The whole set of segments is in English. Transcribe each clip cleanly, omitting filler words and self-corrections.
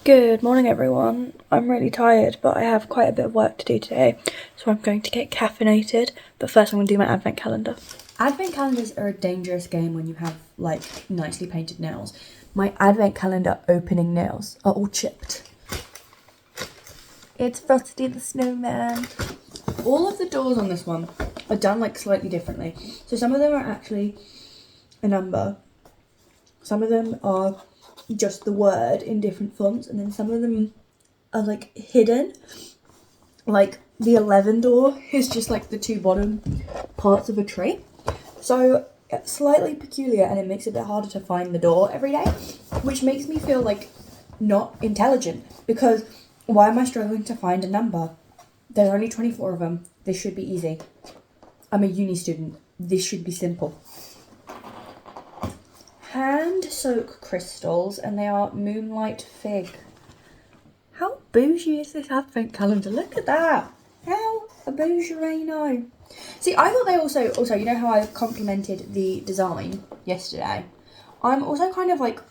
Good morning everyone. I'm really tired, but I have quite a bit of work to do today, so I'm going to get caffeinated, but first I'm going to do my advent calendar. Advent calendars are a dangerous game when you have like nicely painted nails. My advent calendar opening nails are all chipped. It's Frosty the Snowman. All of the doors on this one are done like slightly differently. So some of them are actually a number, some of them are just the word in different fonts, and then some of them are like hidden. Like the 11 door is just like the two bottom parts of a tree. So it's slightly peculiar, and it makes it a bit harder to find the door every day, which makes me feel like not intelligent, because why am I struggling to find a number? There's only 24 of them. This should be easy. I'm a uni student. This should be simple. Hand soak crystals, and they are Moonlight Fig. How bougie is this advent calendar? Look at that. How a bougie-no. See, I thought they also, you know how I complimented the design yesterday? I'm also kind of like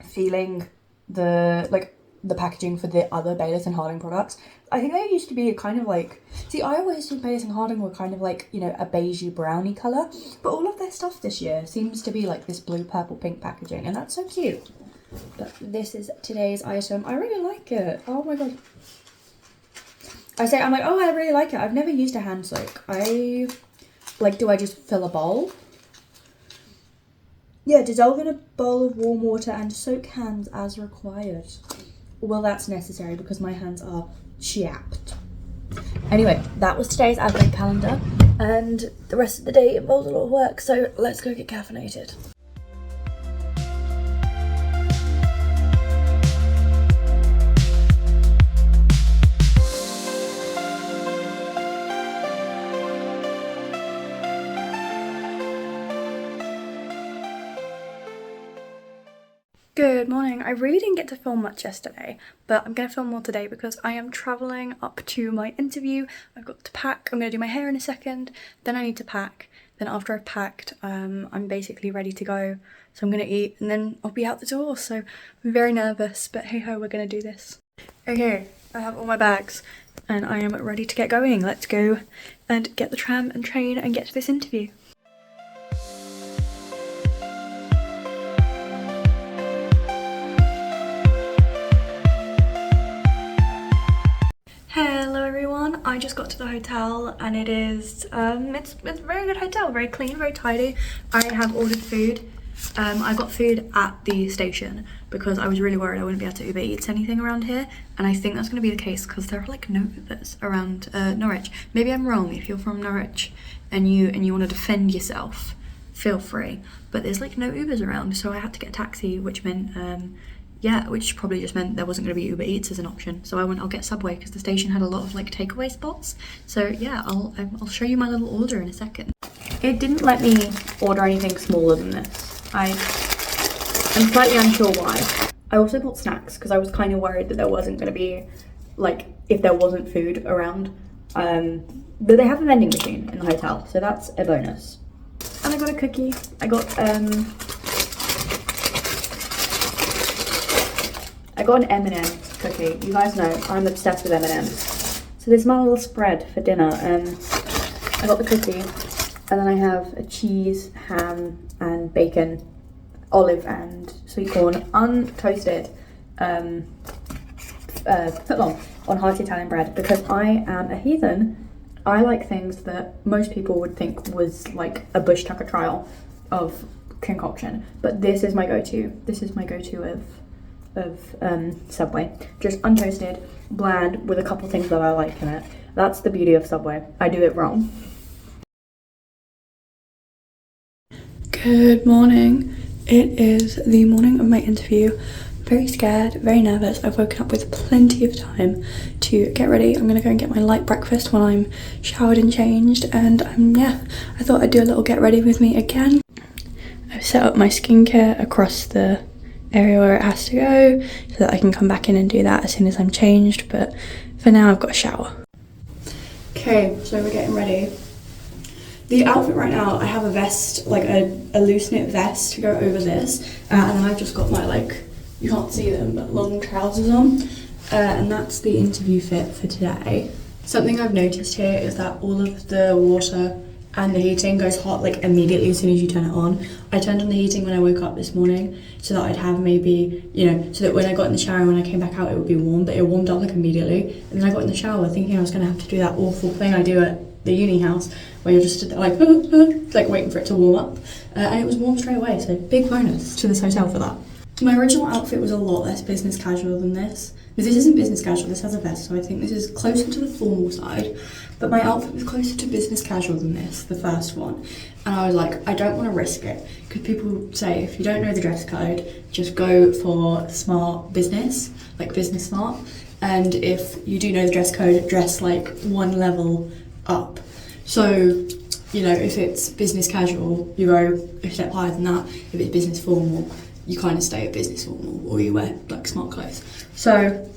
feeling the packaging for the other Baylis and Harding products. I think they used to be kind of like, see, I always assumed Baylis and Harding were kind of like, you know, a beigey brownie colour, but all of their stuff this year seems to be like this blue, purple, pink packaging, and that's so cute. But this is today's item. I really like it. Oh my god. I'm like, oh, I really like it. I've never used a hand soak. Do I just fill a bowl? Yeah, dissolve in a bowl of warm water and soak hands as required. Well, that's necessary because my hands are chapped. Anyway, that was today's advent calendar, and the rest of the day involves a lot of work, so let's go get caffeinated. Good morning. I really didn't get to film much yesterday, but I'm going to film more today because I am travelling up to my interview. I've got to pack. I'm going to do my hair in a second, then I need to pack. Then after I've packed, I'm basically ready to go. So I'm going to eat and then I'll be out the door. So I'm very nervous, but hey ho, we're going to do this. Okay, I have all my bags and I am ready to get going. Let's go and get the tram and train and get to this interview. Hello everyone, I just got to the hotel and it is, it's a very good hotel, very clean, very tidy. I have ordered food. I got food at the station because I was really worried I wouldn't be able to Uber Eats anything around here, and I think that's going to be the case because there are like no Ubers around Norwich. Maybe I'm wrong. If you're from Norwich and you want to defend yourself, feel free, but there's like no Ubers around, so I had to get a taxi, which meant which probably just meant there wasn't going to be Uber Eats as an option. So I'll get Subway because the station had a lot of like takeaway spots. So yeah, I'll show you my little order in a second. It didn't let me order anything smaller than this. I'm slightly unsure why. I also bought snacks because I was kind of worried that there wasn't going to be, like, if there wasn't food around. But they have a vending machine in the hotel, so that's a bonus. And I got a cookie. I got an M&M's cookie. You guys know I'm obsessed with M&M's. So this is my little spread for dinner. I got the cookie, and then I have a cheese, ham, and bacon, olive and sweet corn, untoasted, footlong on hearty Italian bread, because I am a heathen. I like things that most people would think was like a bush tucker trial of concoction, but this is my go-to. This is my go-to of Subway. Just untoasted, bland, with a couple things that I like in it. That's the beauty of Subway. I do it wrong. Good morning. It is the morning of my interview. I'm very scared, very nervous. I've woken up with plenty of time to get ready. I'm gonna go and get my light breakfast when I'm showered and changed, and I thought I'd do a little get ready with me again. I've set up my skincare across the area where it has to go so that I can come back in and do that as soon as I'm changed, but for now I've got a shower. Okay, so we're getting ready. The outfit right now, I have a vest, like a loose knit vest to go over this, and then I've just got my like you can't see them, but long trousers on. And that's the interview fit for today. Something I've noticed here is that all of the water and the heating goes hot like immediately as soon as you turn it on. I turned on the heating when I woke up this morning so that I'd have maybe, you know, so that when I got in the shower and when I came back out it would be warm, but it warmed up like immediately. And then I got in the shower thinking I was going to have to do that awful thing I do at the uni house where you're just like, like waiting for it to warm up. And it was warm straight away, so big bonus to this hotel for that. My original outfit was a lot less business casual than this. This isn't business casual, this has a vest, so I think this is closer to the formal side. But my outfit was closer to business casual than this, the first one. And I was like, I don't want to risk it. Because people say, if you don't know the dress code, just go for smart business, like business smart. And if you do know the dress code, dress like one level up. So, you know, if it's business casual, you go a step higher than that. If it's business formal, you kind of stay at business formal, or you wear like smart clothes. So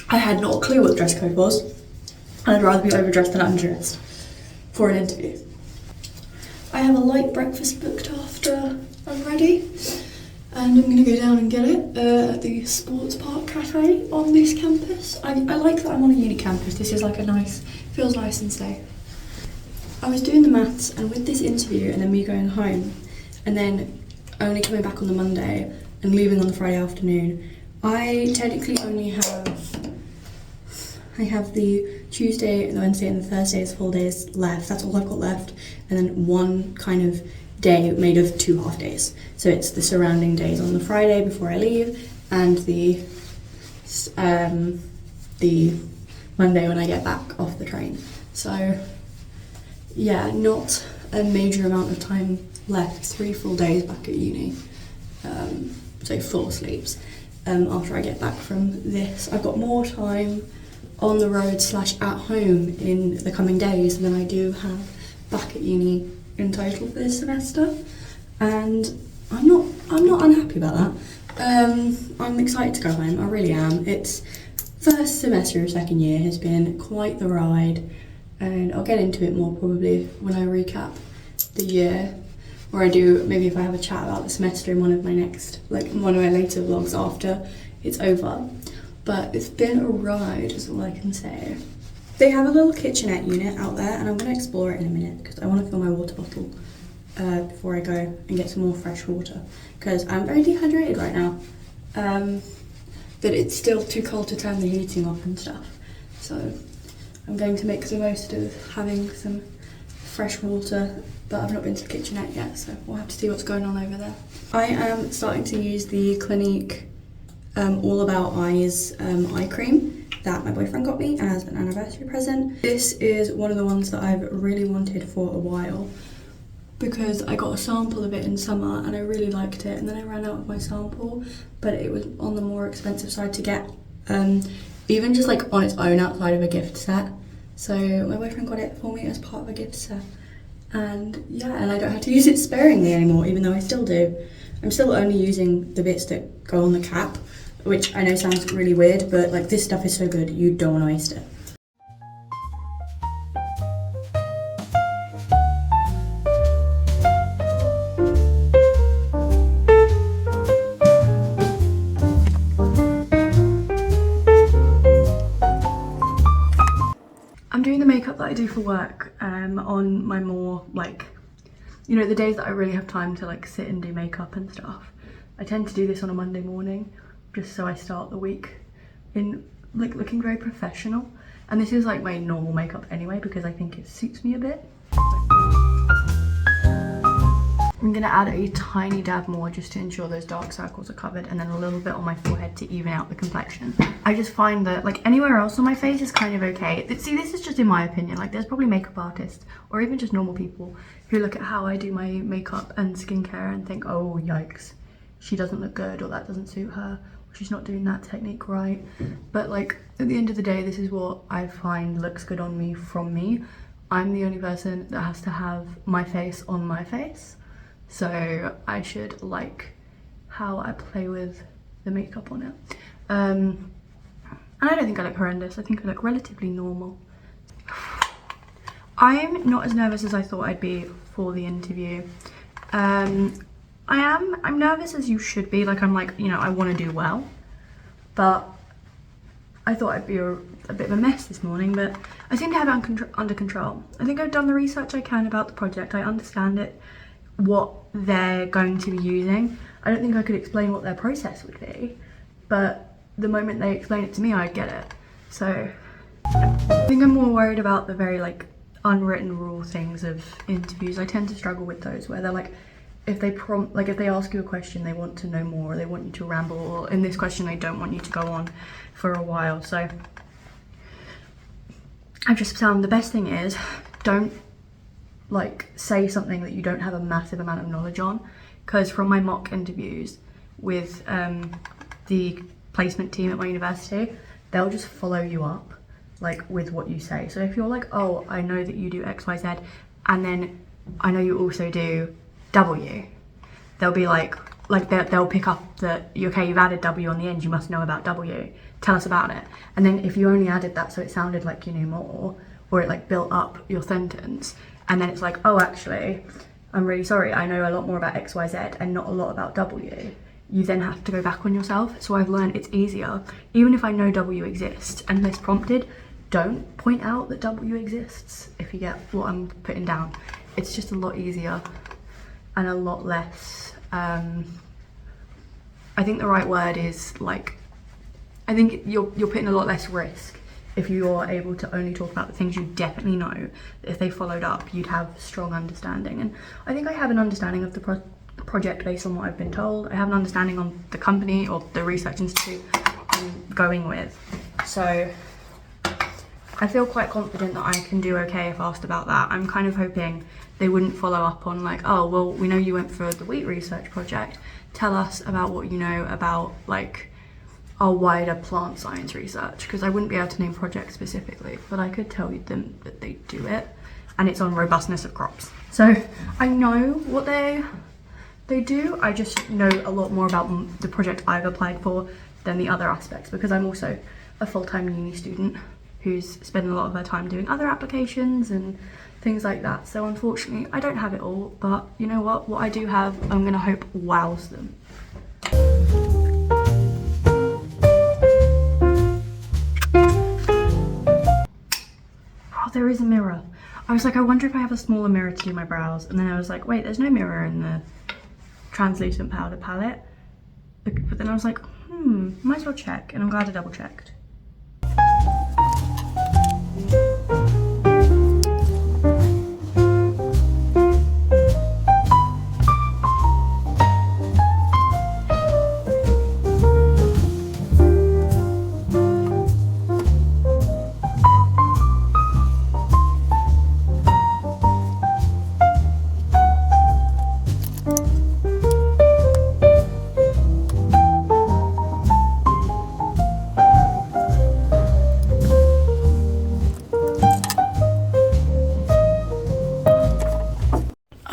I had not a clue what the dress code was, and I'd rather be overdressed than underdressed for an interview. I have a light breakfast booked after I'm ready, and I'm gonna go down and get it at the Sports Park Cafe on this campus. I like that I'm on a uni campus. This is like a nice, feels nice and safe. I was doing the maths, and with this interview and then me going home, and then only coming back on the Monday and leaving on the Friday afternoon, I technically only have the Tuesday, the Wednesday and the Thursday as full days left. That's all I've got left. And then one kind of day made of 2 half days. So it's the surrounding days on the Friday before I leave and the Monday when I get back off the train. So yeah, not a major amount of time left. 3 full days back at uni. So 4 sleeps. After I get back from this, I've got more time on the road / at home in the coming days than I do have back at uni in total for this semester, and I'm not unhappy about that. I'm excited to go home, I really am. It's first semester of second year has been quite the ride, and I'll get into it more probably when I recap the year, or I do maybe if I have a chat about the semester in one of my later vlogs after it's over. But it's been a ride is all I can say. They have a little kitchenette unit out there, and I'm going to explore it in a minute because I want to fill my water bottle before I go and get some more fresh water, because I'm very dehydrated right now. But it's still too cold to turn the heating off and stuff, so I'm going to make the most of having some fresh water, but I've not been to the kitchenette yet, so we'll have to see what's going on over there. I am starting to use the Clinique All About Eyes eye cream that my boyfriend got me as an anniversary present. This is one of the ones that I've really wanted for a while, because I got a sample of it in summer and I really liked it, and then I ran out of my sample, but it was on the more expensive side to get, even just like on its own outside of a gift set. So my boyfriend got it for me as part of a gift set, and yeah, and I don't have to use it sparingly anymore, even though I still do. I'm still only using the bits that go on the cap, which I know sounds really weird, but like this stuff is so good, you don't want to waste it. I'm doing the makeup that I do for work on my more like, you know, the days that I really have time to like sit and do makeup and stuff. I tend to do this on a Monday morning, just so I start the week in like looking very professional. And this is like my normal makeup anyway, because I think it suits me a bit. I'm gonna add a tiny dab more just to ensure those dark circles are covered, and then a little bit on my forehead to even out the complexion. I just find that like anywhere else on my face is kind of okay. See, this is just in my opinion, like there's probably makeup artists or even just normal people who look at how I do my makeup and skincare and think, oh yikes, she doesn't look good, or that doesn't suit her, or she's not doing that technique right. But like at the end of the day, this is what I find looks good on me from me. I'm the only person that has to have my face on my face. So I should like how I play with the makeup on it. And I don't think I look horrendous. I think I look relatively normal. I'm not as nervous as I thought I'd be for the interview. I I'm nervous as you should be. Like, I'm like, you know, I want to do well, but I thought I'd be a bit of a mess this morning, but I seem to have it under control. I think I've done the research I can about the project. I understand it, what they're going to be using. I don't think I could explain what their process would be, but the moment they explain it to me, I get it. So I think I'm more worried about the very like unwritten rule things of interviews. I tend to struggle with those where they're like, if they ask you a question, they want to know more, or they want you to ramble, or in this question they don't want you to go on for a while. So I've just found the best thing is, don't like say something that you don't have a massive amount of knowledge on, because from my mock interviews with the placement team at my university, they'll just follow you up like with what you say. So if you're like, oh, I know that you do XYZ, and then I know you also do W, they'll be like they'll pick up that, okay, you've added W on the end, you must know about W, tell us about it. And then if you only added that so it sounded like you knew more, or it like built up your sentence, and then it's like, oh, actually, I'm really sorry, I know a lot more about XYZ and not a lot about W, you then have to go back on yourself. So I've learned it's easier, even if I know W exists and this prompted, don't point out that W exists, if you get what I'm putting down. It's just a lot easier and a lot less, I think the right word is like, I think you're putting a lot less risk if you're able to only talk about the things you definitely know. If they followed up, you'd have strong understanding. And I think I have an understanding of the project based on what I've been told. I have an understanding on the company or the research institute I'm going with. So I feel quite confident that I can do okay if asked about that. I'm kind of hoping they wouldn't follow up on like, oh, well, we know you went for the wheat research project. Tell us about what you know about like our wider plant science research, because I wouldn't be able to name projects specifically, but I could tell them that they do it, and it's on robustness of crops. So I know what they do, I just know a lot more about the project I've applied for than the other aspects, because I'm also a full-time uni student who's spending a lot of her time doing other applications and things like that. So unfortunately, I don't have it all, but you know what I do have, I'm gonna hope wows them. Oh, there is a mirror. I was like, I wonder if I have a smaller mirror to do my brows, and then I was like, wait, there's no mirror in the translucent powder palette. But then I was like, might as well check, and I'm glad I double checked.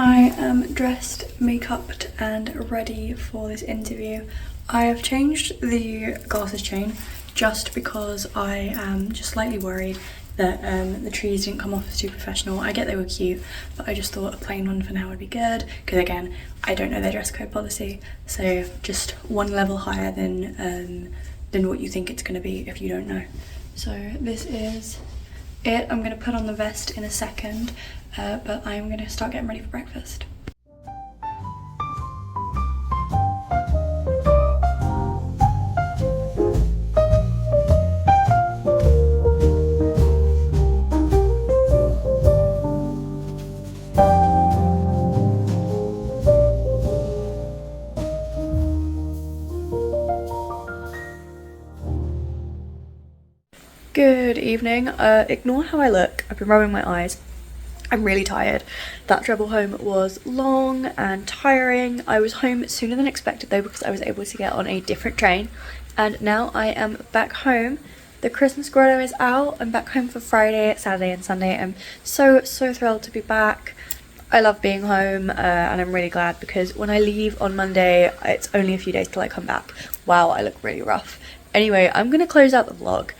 I am dressed, make-upped and ready for this interview. I have changed the glasses chain just because I am just slightly worried that the trees didn't come off super professional. I get they were cute, but I just thought a plain one for now would be good, because again, I don't know their dress code policy, so just one level higher than what you think it's going to be if you don't know. So this is it. I'm going to put on the vest in a second, but I'm going to start getting ready for breakfast. Good evening. Ignore how I look. I've been rubbing my eyes. I'm really tired. That travel home was long and tiring. I was home sooner than expected though, because I was able to get on a different train, and now I am back home. The Christmas grotto is out. I'm back home for Friday, Saturday and Sunday. I'm so thrilled to be back. I love being home, and I'm really glad, because when I leave on Monday, it's only a few days till I come back. Wow, I look really rough. Anyway, I'm gonna close out the vlog.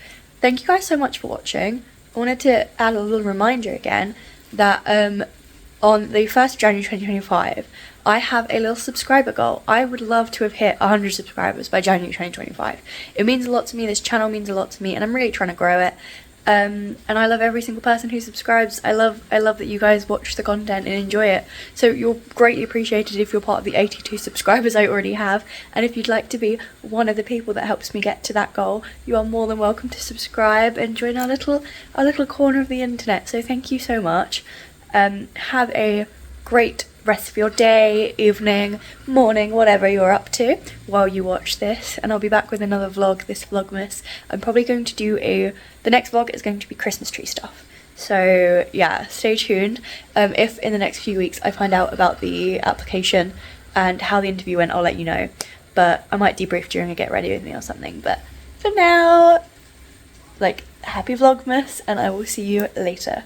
Thank you guys so much for watching. I wanted to add a little reminder again that on the 1st of January 2025, I have a little subscriber goal. I would love to have hit 100 subscribers by January 2025. It means a lot to me, this channel means a lot to me, and I'm really trying to grow it. And I love every single person who subscribes. I love that you guys watch the content and enjoy it. So you're greatly appreciated if you're part of the 82 subscribers I already have. And if you'd like to be one of the people that helps me get to that goal, you are more than welcome to subscribe and join our little corner of the internet. So thank you so much. Have a great rest of your day, evening, morning, whatever you're up to while you watch this, and I'll be back with another vlog, this Vlogmas. I'm probably going to do the next vlog is going to be Christmas tree stuff, so yeah, stay tuned. If in the next few weeks I find out about the application and how the interview went, I'll let you know, but I might debrief during a get ready with me or something. But for now, like, happy Vlogmas, and I will see you later.